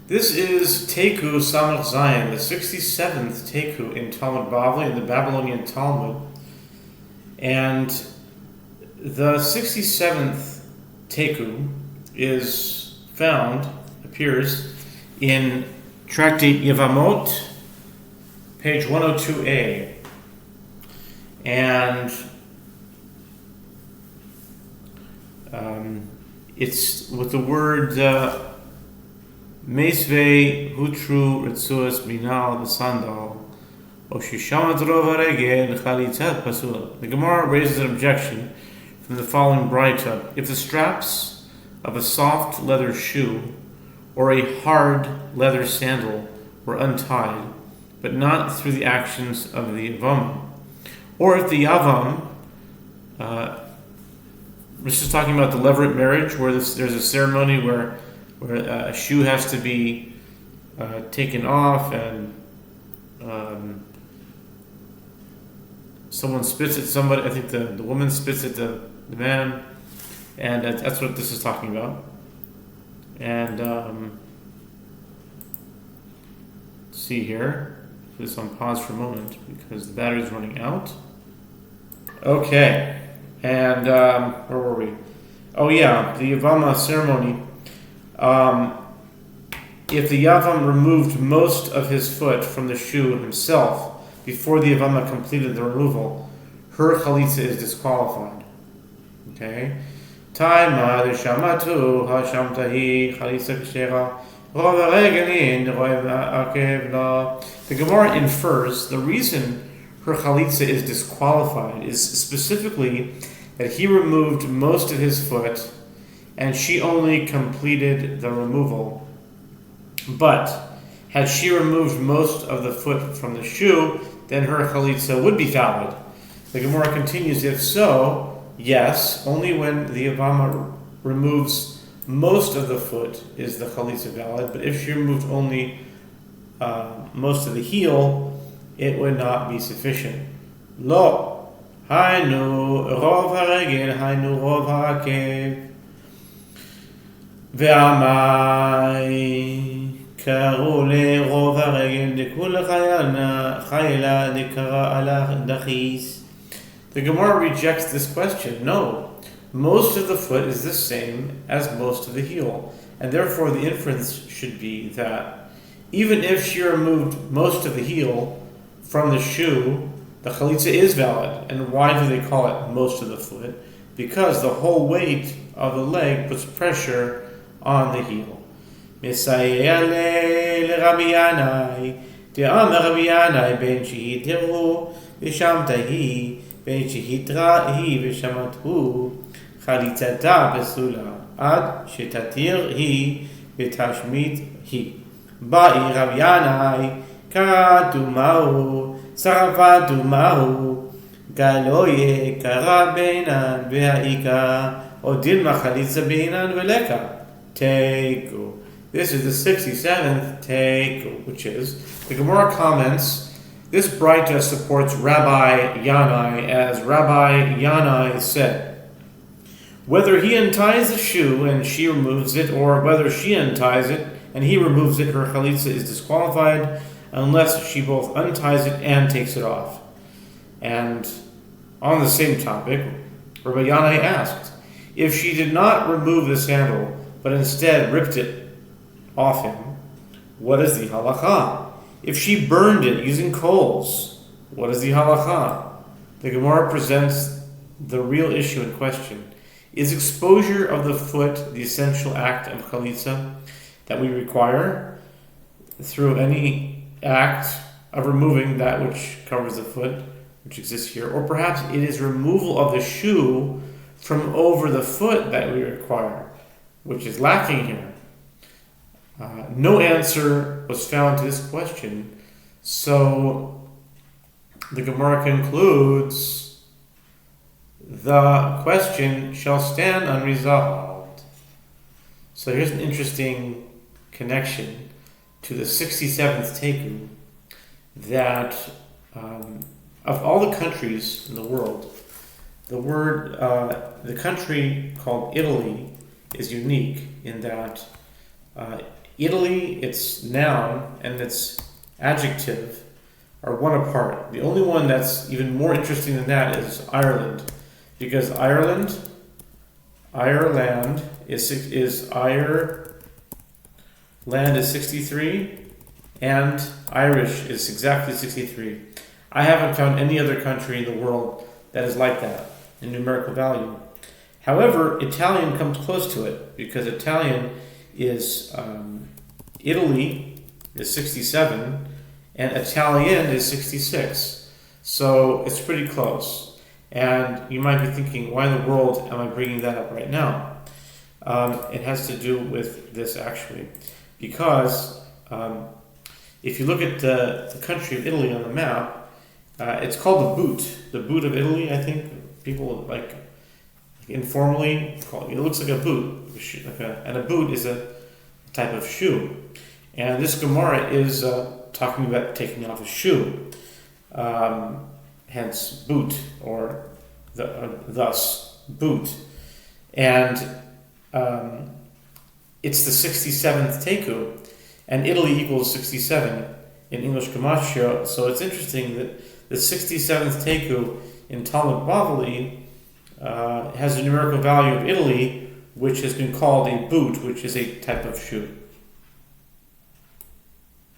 This is Taiku Samech Zayin, the 67th Taiku in Talmud Bavli, in the Babylonian Talmud. And the 67th Taiku appears in Tractate Yevamot, page 102a. And it's with the word Mesve Hutru Ritzuas Minal Sandal Oshishamat Rova Regel Chalitzat Pasula. The Gemara raises an objection from the following Braita. If the straps of a soft leather shoe or a hard leather sandal were untied, but not through the actions of the Yevamot, or if the Yavam, this is talking about the levirate marriage, where there's a ceremony where a shoe has to be taken off, and someone spits at somebody. I think the woman spits at the man, and that's what this is talking about. And see here, put this on pause for a moment because the battery's running out. Okay, and where were we? Oh yeah, the Yevamot ceremony. If the Yavam removed most of his foot from the shoe himself before the Yevamot completed the removal, her chalitza is disqualified. Okay? Taima shamatu hashamtahi chalitza kshera rova regelin roiv akevla. The Gemara infers the reason her chalitza is disqualified is specifically that he removed most of his foot and she only completed the removal. But had she removed most of the foot from the shoe, then her chalitza would be valid. The Gemara continues, if so, yes, only when the Yevamot removes most of the foot is the chalitza valid, but if she removed only most of the heel, it would not be sufficient. Lo, hainu rov haregel, hainu rov ha'akev. ועמי קראו לרוב הרגל דכול חיילה דקרא עלה דחיס. The Gemara rejects this question. No, most of the foot is the same as most of the heel, and therefore the inference should be that even if she removed most of the heel from the shoe, the chalitza is valid. And why do they call it most of the foot? Because the whole weight of the leg puts pressure on the heel. Mesayeh Rabbi Yanai, De'amar Rabbi Yanai ben shehi tiru v'shamtahi ben shehi trahi v'shamathu chalitzata besula ad shetatir hi v'tashmit hi. Ba'i Rabbi Yanai karatu ma'u sarafatu ma'u galoye kara beinan v'ha'ika odilma chalitza beinan v'leka. Taiku. This is the 67th Taiku, which is, the Gemara comments, this Braita supports Rabbi Yanai, as Rabbi Yanai said, whether he unties the shoe and she removes it, or whether she unties it and he removes it, her chalitza is disqualified unless she both unties it and takes it off. And on the same topic, Rabbi Yanai asked, if she did not remove the sandal, but instead ripped it off him, what is the halakha? If she burned it using coals, what is the halakha? The Gemara presents the real issue in question. Is exposure of the foot the essential act of chalitza that we require through any act of removing that which covers the foot, which exists here? Or perhaps it is removal of the shoe from over the foot that we require, which is lacking here. No answer was found to this question, so the Gemara concludes the question shall stand unresolved. So here's an interesting connection to the 67th Taiku, that of all the countries in the world, the country called Italy is unique in that Italy, its noun and its adjective are one apart. The only one that's even more interesting than that is Ireland, because Ireland is 63, and Irish is exactly 63. I haven't found any other country in the world that is like that in numerical value. However, Italian comes close to it, because Italian is Italy is 67 and Italian is 66. So it's pretty close. And you might be thinking, why in the world am I bringing that up right now? It has to do with this, actually, because if you look at the country of Italy on the map, it's called the boot of Italy. I think people like informally call it. It looks like a boot, and a boot is a type of shoe. And this Gemara is talking about taking off a shoe, hence boot, or thus boot. And it's the 67th Taiku, and Italy equals 67 in English Gematria. So it's interesting that the 67th Taiku in Talmud Bavli has a numerical value of Italy, which has been called a boot, which is a type of shoe.